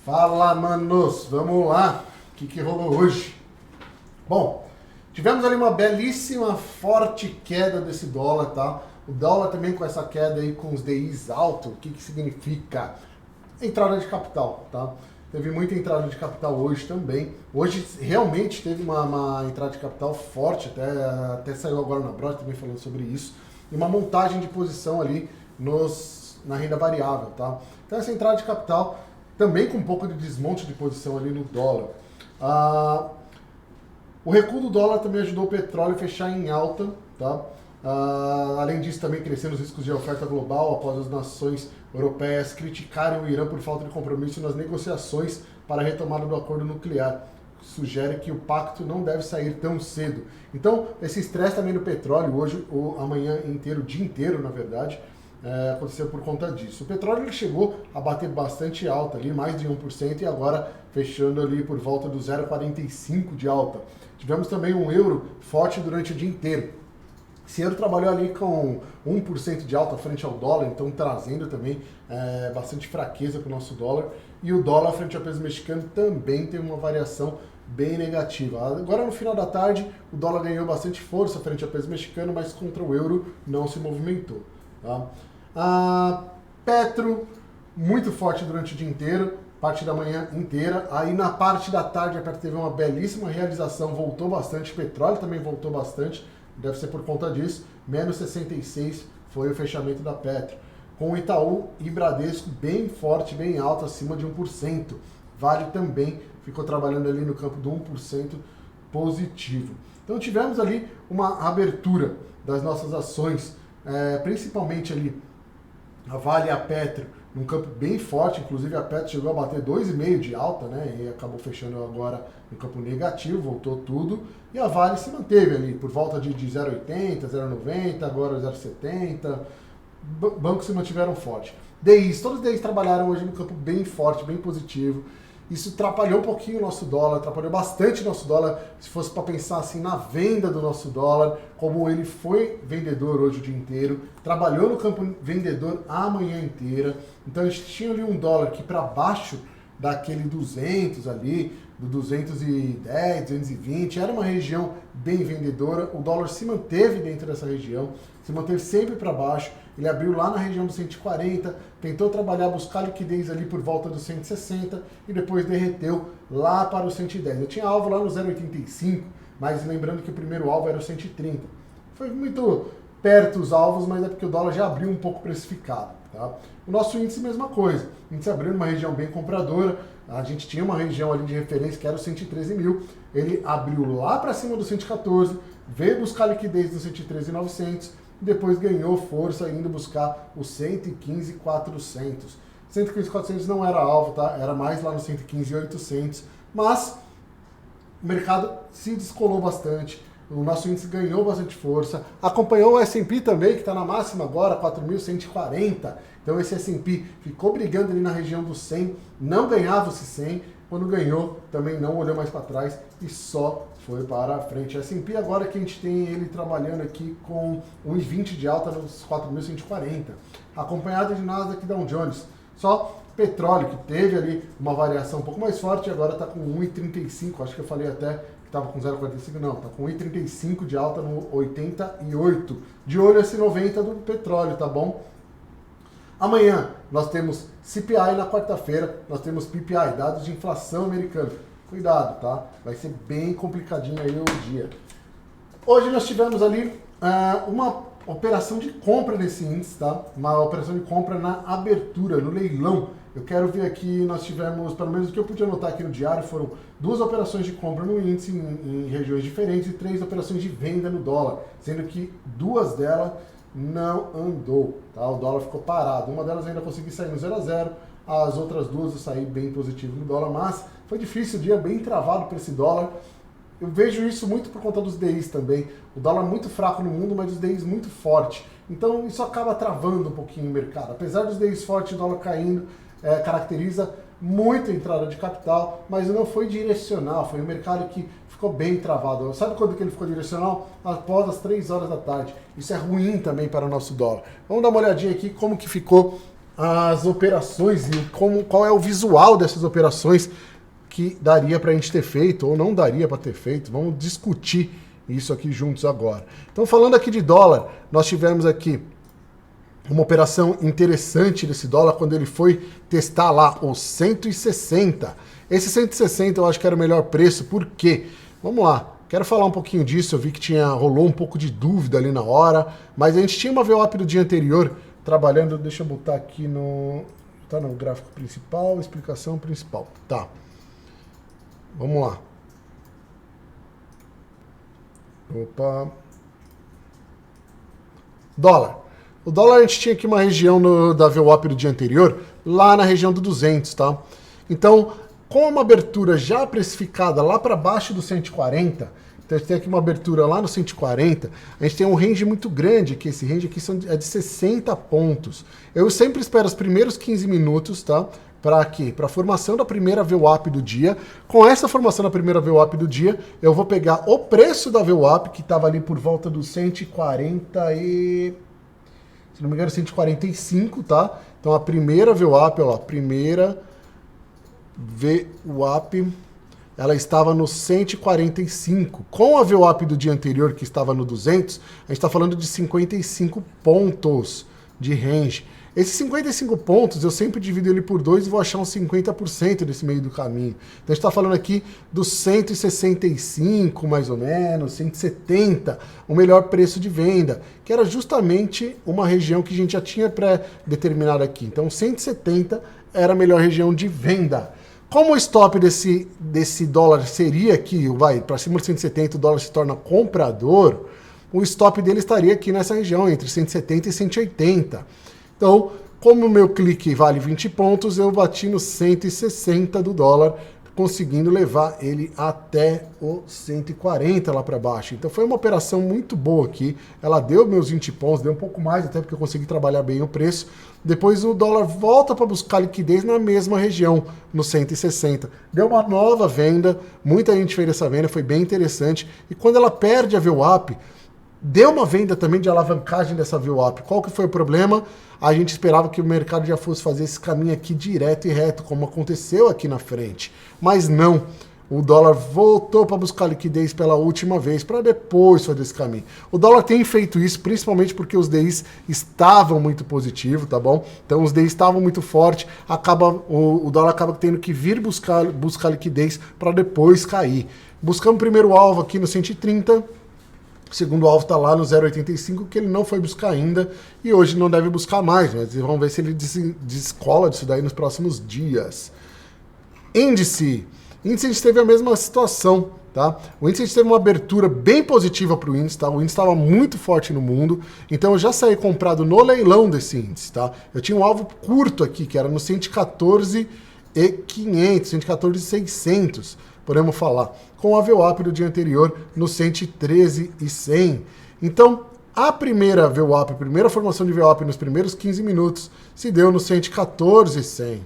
Fala, manos! Vamos lá! O que rolou hoje? Bom, tivemos ali uma belíssima, forte queda desse dólar, tá? O dólar também com essa queda aí, com os DIs altos, o que significa? Entrada de capital, tá? Teve muita entrada de capital hoje também. Hoje realmente teve uma entrada de capital forte, até saiu agora na Broad também falando sobre isso. E uma montagem de posição ali na renda variável, tá? Então essa entrada de capital também com um pouco de desmonte de posição ali no dólar. O recuo do dólar também ajudou o petróleo a fechar em alta, tá? Além disso, também crescendo os riscos de oferta global após as nações europeias criticarem o Irã por falta de compromisso nas negociações para a retomada do acordo nuclear. Sugere que o pacto não deve sair tão cedo. Então, esse estresse também do petróleo, hoje, ou amanhã inteiro, o dia inteiro, na verdade, aconteceu por conta disso. O petróleo ele chegou a bater bastante alta ali, mais de 1%, e agora fechando ali por volta do 0,45% de alta. Tivemos também um euro forte durante o dia inteiro. Esse euro trabalhou ali com 1% de alta frente ao dólar, então trazendo também bastante fraqueza para o nosso dólar. E o dólar frente ao peso mexicano também tem uma variação bem negativa. Agora no final da tarde, o dólar ganhou bastante força frente ao peso mexicano, mas contra o euro não se movimentou. Tá? A Petro, muito forte durante o dia inteiro, parte da manhã inteira. Aí na parte da tarde a Petro teve uma belíssima realização, voltou bastante, o petróleo também voltou bastante, deve ser por conta disso, menos 66 foi o fechamento da Petro. Com o Itaú e Bradesco bem forte, bem alto, acima de 1%. Vale também ficou trabalhando ali no campo do 1% positivo. Então tivemos ali uma abertura das nossas ações, principalmente ali a Vale e a Petro, num campo bem forte, inclusive a Petro chegou a bater 2,5% de alta, né? E acabou fechando agora no campo negativo, voltou tudo. E a Vale se manteve ali por volta de 0,80, 0,90, agora 0,70. Bancos se mantiveram forte. DIs, todos os DIs trabalharam hoje no campo bem forte, bem positivo. Isso atrapalhou um pouquinho o nosso dólar, atrapalhou bastante o nosso dólar, se fosse para pensar assim na venda do nosso dólar, como ele foi vendedor hoje o dia inteiro, trabalhou no campo vendedor a manhã inteira. Então a gente tinha ali um dólar que para baixo daquele 200 ali, do 210, 220, era uma região bem vendedora, o dólar se manteve dentro dessa região, se manteve sempre para baixo, ele abriu lá na região dos 140, tentou trabalhar, buscar liquidez ali por volta dos 160 e depois derreteu lá para os 110. Eu tinha alvo lá no 0,85, mas lembrando que o primeiro alvo era o 130. Foi muito perto os alvos, mas é porque o dólar já abriu um pouco precificado. Tá? O nosso índice, mesma coisa. O índice abriu numa região bem compradora, a gente tinha uma região ali de referência que era o 113 mil, ele abriu lá para cima do 114, veio buscar liquidez no 113.900, depois ganhou força indo buscar o 115.400. 115.400 não era alvo, tá? Era mais lá no 115.800, mas o mercado se descolou bastante, o nosso índice ganhou bastante força, acompanhou o S&P também, que está na máxima agora, 4.140, então esse S&P ficou brigando ali na região do 100, não ganhava esse 100, quando ganhou também não olhou mais para trás e só foi para frente. S&P agora que a gente tem ele trabalhando aqui com 1,20 de alta nos 4.140, acompanhado de Nasdaq e Dow Jones. Só petróleo que teve ali uma variação um pouco mais forte, agora está com 1,35, acho que eu falei até que estava com 0,45, não, está com 1,35 de alta no 88. De olho esse 90 do petróleo, tá bom? Amanhã nós temos CPI, na quarta-feira nós temos PPI, dados de inflação americana. Cuidado, tá? Vai ser bem complicadinho aí o dia. Hoje nós tivemos ali uma operação de compra nesse índice, tá? Uma operação de compra na abertura, no leilão. Eu quero ver aqui, nós tivemos, pelo menos o que eu podia anotar aqui no diário, foram 2 operações de compra no índice em regiões diferentes e 3 operações de venda no dólar, sendo que 2 delas não andou, tá? O dólar ficou parado. Uma delas ainda consegui sair no 0 a 0, as outras 2 eu saí bem positivo no dólar, mas foi difícil, o dia bem travado para esse dólar. Eu vejo isso muito por conta dos DIs também. O dólar muito fraco no mundo, mas os DIs muito forte. Então isso acaba travando um pouquinho o mercado. Apesar dos DIs fortes, o dólar caindo, caracteriza muito a entrada de capital, mas não foi direcional, foi um mercado que ficou bem travado. Sabe quando que ele ficou direcional? Após as 3 horas da tarde. Isso é ruim também para o nosso dólar. Vamos dar uma olhadinha aqui como que ficou as operações e qual é o visual dessas operações que daria para a gente ter feito ou não daria para ter feito. Vamos discutir isso aqui juntos agora. Então, falando aqui de dólar, nós tivemos aqui uma operação interessante desse dólar quando ele foi testar lá os 160. Esse 160 eu acho que era o melhor preço, por quê? Vamos lá, quero falar um pouquinho disso, eu vi que rolou um pouco de dúvida ali na hora, mas a gente tinha uma VWAP do dia anterior trabalhando, deixa eu botar aqui tá no gráfico principal, explicação principal, tá. Vamos lá. Opa. Dólar. O dólar a gente tinha aqui uma região da VWAP do dia anterior, lá na região do 200, tá? Então, com uma abertura já precificada lá para baixo do 140, então a gente tem aqui uma abertura lá no 140, a gente tem um range muito grande, que esse range aqui é de 60 pontos. Eu sempre espero os primeiros 15 minutos, tá? Para quê? Para a formação da primeira VWAP do dia. Com essa formação da primeira VWAP do dia, eu vou pegar o preço da VWAP, que estava ali por volta dos 140 se não me engano, 145, tá? Então a primeira VWAP, olha lá, primeira VWAP, ela estava no 145. Com a VWAP do dia anterior, que estava no 200, a gente está falando de 55 pontos de range. Esses 55 pontos, eu sempre divido ele por 2 e vou achar uns 50% desse meio do caminho. Então a gente está falando aqui dos 165, mais ou menos, 170, o melhor preço de venda, que era justamente uma região que a gente já tinha pré-determinado aqui. Então 170 era a melhor região de venda. Como o stop desse dólar seria aqui, vai para cima de 170, o dólar se torna comprador, o stop dele estaria aqui nessa região, entre 170 e 180. Então, como o meu clique vale 20 pontos, eu bati no 160 do dólar, conseguindo levar ele até o 140 lá para baixo. Então foi uma operação muito boa aqui, ela deu meus 20 pontos, deu um pouco mais, até porque eu consegui trabalhar bem o preço. Depois o dólar volta para buscar liquidez na mesma região, no 160. Deu uma nova venda, muita gente fez essa venda, foi bem interessante. E quando ela perde a VWAP, deu uma venda também de alavancagem dessa VWAP. Qual que foi o problema? A gente esperava que o mercado já fosse fazer esse caminho aqui direto e reto, como aconteceu aqui na frente. Mas não. O dólar voltou para buscar liquidez pela última vez, para depois fazer esse caminho. O dólar tem feito isso, principalmente porque os DIs estavam muito positivos, tá bom? Então os DIs estavam muito fortes, o dólar acaba tendo que vir buscar liquidez para depois cair. Buscamos o primeiro alvo aqui no 130, o segundo alvo está lá no 0,85, que ele não foi buscar ainda e hoje não deve buscar mais, mas vamos ver se ele descola disso daí nos próximos dias. Índice a gente teve a mesma situação, tá? O índice a gente teve uma abertura bem positiva para o índice, tá? O índice estava muito forte no mundo, então eu já saí comprado no leilão desse índice, tá? Eu tinha um alvo curto aqui, que era no 114,500, 114,600, podemos falar, com a VWAP do dia anterior no 113,100. Então, a primeira VWAP, a primeira formação de VWAP nos primeiros 15 minutos se deu no 114,100.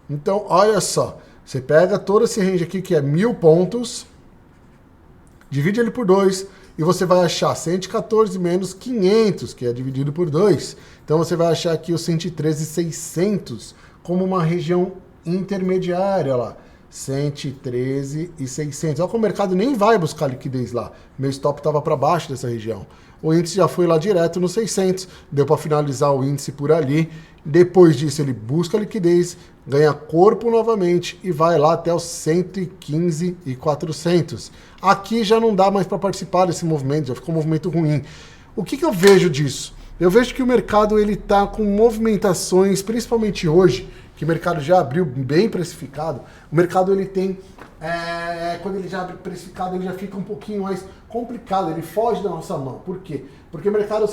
Então, olha só, você pega todo esse range aqui, que é 1.000 pontos, divide ele por 2, e você vai achar 114 menos 500, que é dividido por 2. Então você vai achar aqui o 113,600 como uma região intermediária lá. 113,600. Olha que o mercado nem vai buscar liquidez lá. Meu stop estava para baixo dessa região. O índice já foi lá direto no 600. Deu para finalizar o índice por ali. Depois disso ele busca liquidez, ganha corpo novamente e vai lá até os 115,400. Aqui já não dá mais para participar desse movimento, já ficou um movimento ruim. O que eu vejo disso? Eu vejo que o mercado ele está com movimentações, principalmente hoje, que o mercado já abriu bem precificado. O mercado ele tem, quando ele já abre precificado, ele já fica um pouquinho mais complicado, ele foge da nossa mão. Por quê? Porque o mercado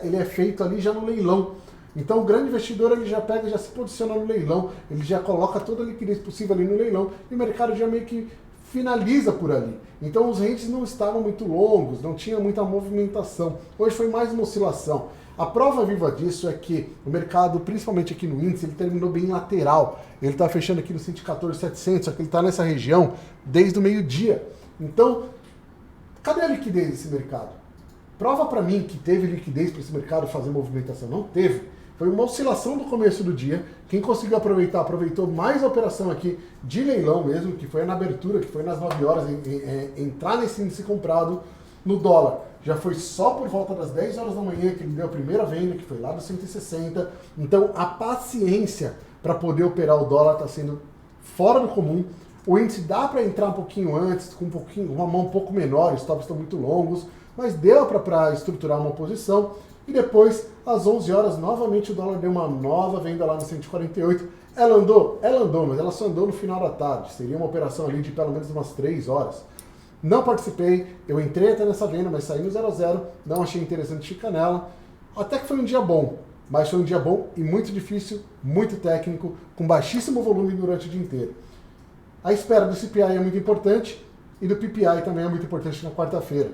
ele é feito ali já no leilão. Então o grande investidor ele já pega, já se posiciona no leilão, ele já coloca toda a liquidez possível ali no leilão e o mercado já meio que finaliza por ali. Então os ranges não estavam muito longos, não tinha muita movimentação. Hoje foi mais uma oscilação. A prova viva disso é que o mercado, principalmente aqui no índice, ele terminou bem lateral. Ele está fechando aqui no 114,700, só que ele está nessa região desde o meio-dia. Então, cadê a liquidez desse mercado? Prova para mim que teve liquidez para esse mercado fazer movimentação. Não teve. Foi uma oscilação do começo do dia. Quem conseguiu aproveitar, aproveitou mais a operação aqui de leilão mesmo, que foi na abertura, que foi nas 9 horas, entrar nesse índice comprado no dólar. Já foi só por volta das 10 horas da manhã que ele deu a primeira venda, que foi lá dos 160. Então a paciência para poder operar o dólar está sendo fora do comum. O índice dá para entrar um pouquinho antes, com uma mão um pouco menor, os stops estão muito longos, mas deu para estruturar uma posição. E depois, às 11 horas, novamente o dólar deu uma nova venda lá no 148. Ela andou, mas ela só andou no final da tarde. Seria uma operação ali de pelo menos umas 3 horas. Não participei, eu entrei até nessa venda, mas saí no 0 a 0, não achei interessante ficar nela. Até que foi um dia bom, mas foi um dia bom e muito difícil, muito técnico, com baixíssimo volume durante o dia inteiro. A espera do CPI é muito importante e do PPI também é muito importante na quarta-feira.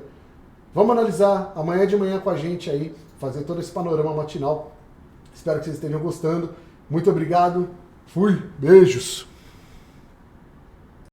Vamos analisar amanhã de manhã com a gente aí, fazer todo esse panorama matinal. Espero que vocês estejam gostando. Muito obrigado. Fui. Beijos.